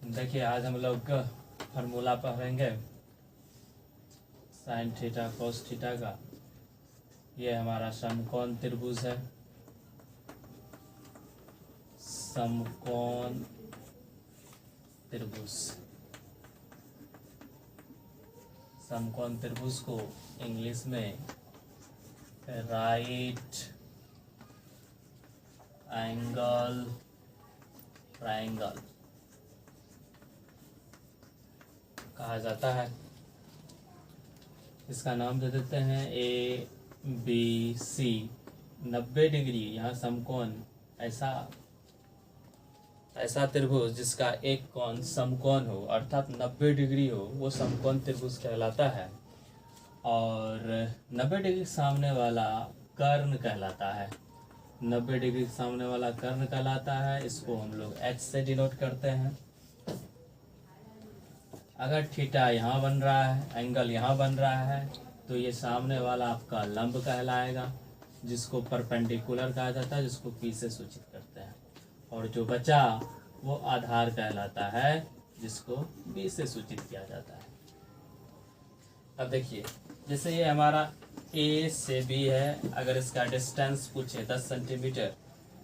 देखिए आज हम लोग फार्मूला पढ़ेंगे साइन थीटा कोस थीटा का। ये हमारा समकोण त्रिभुज है। समकोण त्रिभुज, समकोण त्रिभुज को इंग्लिश में राइट एंगल ट्रायंगल कहा जाता है। इसका नाम दे देते हैं ए बी सी। 90 डिग्री यहाँ समकोण, ऐसा त्रिभुज जिसका एक कोण समकोण हो अर्थात 90 डिग्री हो, वो समकोण त्रिभुज कहलाता है। और 90 डिग्री सामने वाला कर्ण कहलाता है। 90 डिग्री सामने वाला कर्ण कहलाता है। इसको हम लोग एच से डिनोट करते हैं। अगर थीटा यहाँ बन रहा है, एंगल यहाँ बन रहा है, तो ये सामने वाला आपका लंब कहलाएगा, जिसको परपेंडिकुलर कहा जाता है, जिसको पी से सूचित करते हैं। और जो बचा वो आधार कहलाता है, जिसको बी से सूचित किया जाता है। अब देखिए, जैसे ये हमारा ए से बी है, अगर इसका डिस्टेंस पूछे 10 सेंटीमीटर,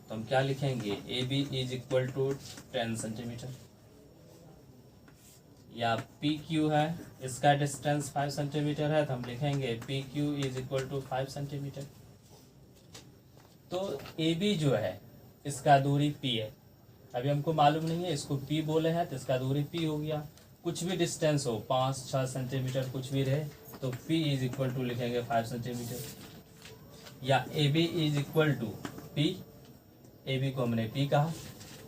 तो हम क्या लिखेंगे? A B is equal to 10 centimetre. या पी क्यू है, इसका डिस्टेंस 5 सेंटीमीटर है, तो हम लिखेंगे P Q is equal to 5 centimetre. तो ए बी जो है इसका दूरी पी है। अभी हमको मालूम नहीं है, इसको पी बोले हैं तो इसका दूरी पी हो गया। कुछ भी डिस्टेंस हो, 5-6 सेंटीमीटर कुछ भी रहे, तो पी इज इक्वल टू लिखेंगे 5 सेंटीमीटर। या A B is equal to P, A B को हमने पी कहा,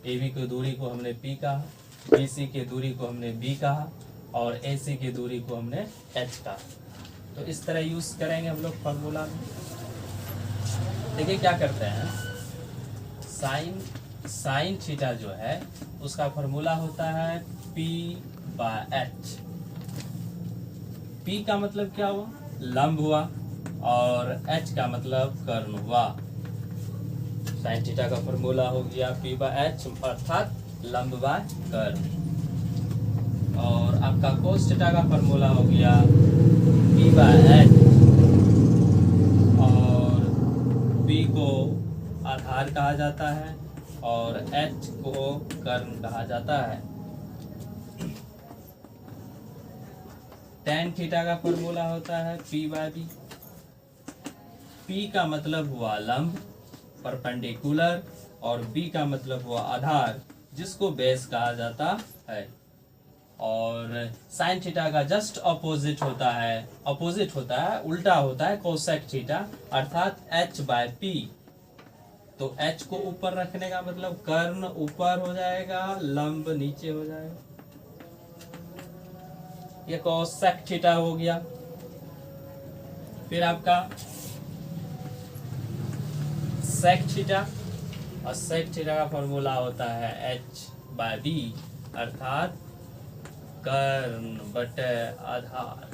ए बी की दूरी को हमने पी कहा, बी सी की दूरी को हमने बी कहा, और ए सी की दूरी को हमने एच कहा। तो इस तरह यूज करेंगे हम लोग फॉर्मूला में। देखिए क्या करते हैं, साइन थीटा जो है उसका फॉर्मूला होता है P बाय एच। P का मतलब क्या हुआ? लंब हुआ, और H का मतलब कर्ण हुआ। साइन थीटा का फॉर्मूला हो गया P बाय एच अर्थात लंब बाय कर्ण। और आपका कोस थीटा का फॉर्मूला हो गया P बाय एच, और P को आधार कहा जाता है और H को कर्ण कहा जाता है। tan थीटा का फॉर्मूला होता है P बाय बी। P का मतलब हुआ लंब परपेंडिकुलर, और B का मतलब हुआ आधार, जिसको बेस कहा जाता है। और साइन थीटा का जस्ट अपोजिट होता है, उल्टा होता है कोसेक थीटा अर्थात H बाय P। तो H को ऊपर रखने का मतलब कर्ण ऊपर हो जाएगा, लंब नीचे हो जाएगा। ये कोसेक थीटा हो गया। फिर आपका सेक थीटा, और सेक थीटा का फॉर्मूला होता है H बाय B अर्थात कर्ण बटे आधार।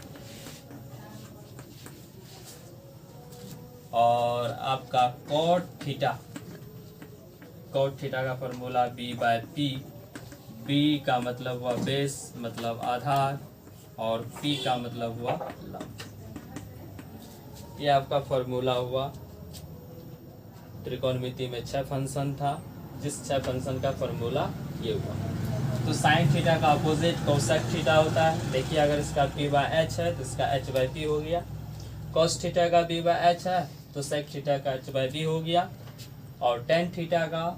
और आपका कॉट थीटा का formula B by P। B का मतलब हुआ बेस मतलब आधार, और P का मतलब हुआ लंब। ये आपका फॉर्मूला हुआ। त्रिकोणमिति में 6 फंक्शन था, जिस 6 फंक्शन का फॉर्मूला ये हुआ। तो साइन थीटा का अपोजिट कोसेक थीटा होता है। देखिए, अगर इसका P बाय एच है तो इसका H बाय P हो गया। कोस थीटा का B बाय एच है तो सेक थीटा का H बाय B हो गया। और टेन थीटा का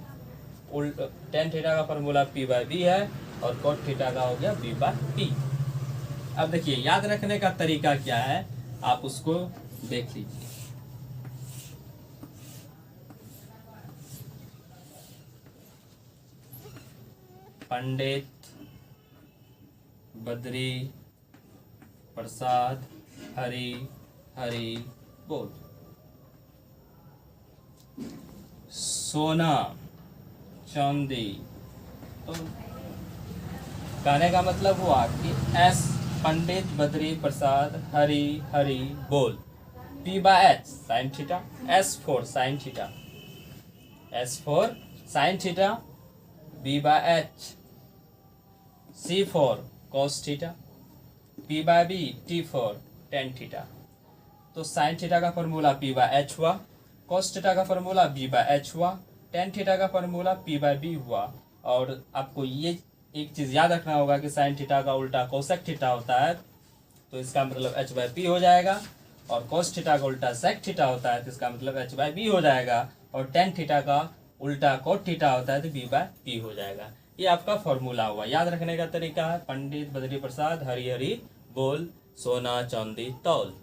फॉर्मूला P बाय B है, और कोट थीटा का हो गया B बाय P। अब देखिए, याद रखने का तरीका क्या है, आप उसको देख लीजिए। पंडित बद्री प्रसाद हरि हरि बोल। सोना चांदी। तो कहने का मतलब हुआ कि एस पंडित बद्री प्रसाद हरि हरि बोल। P by H sine theta, S for sine theta, S for sine theta, B by H C for cos theta, P by B, T for tan theta. तो sin थीटा का फॉर्मूला P बाय H हुआ, cos theta का formula B by H हुआ, tan theta का formula P by B हुआ। और आपको ये एक चीज़ याद रखना होगा कि sin थीटा का उल्टा कोसेक थीटा होता है, तो इसका मतलब H बाय P हो जाएगा। और cos थीटा का उल्टा sec थीटा होता है, तो इसका मतलब H बाय B हो जाएगा। और tan थीटा का उल्टा cot थीटा होता है, तो B बाय P हो जाएगा। ये आपका फॉर्मूला हुआ। याद रखने का तरीका है, पंडित बद्री प्रसाद हरी हरी बोल, सोना चांदी तौल।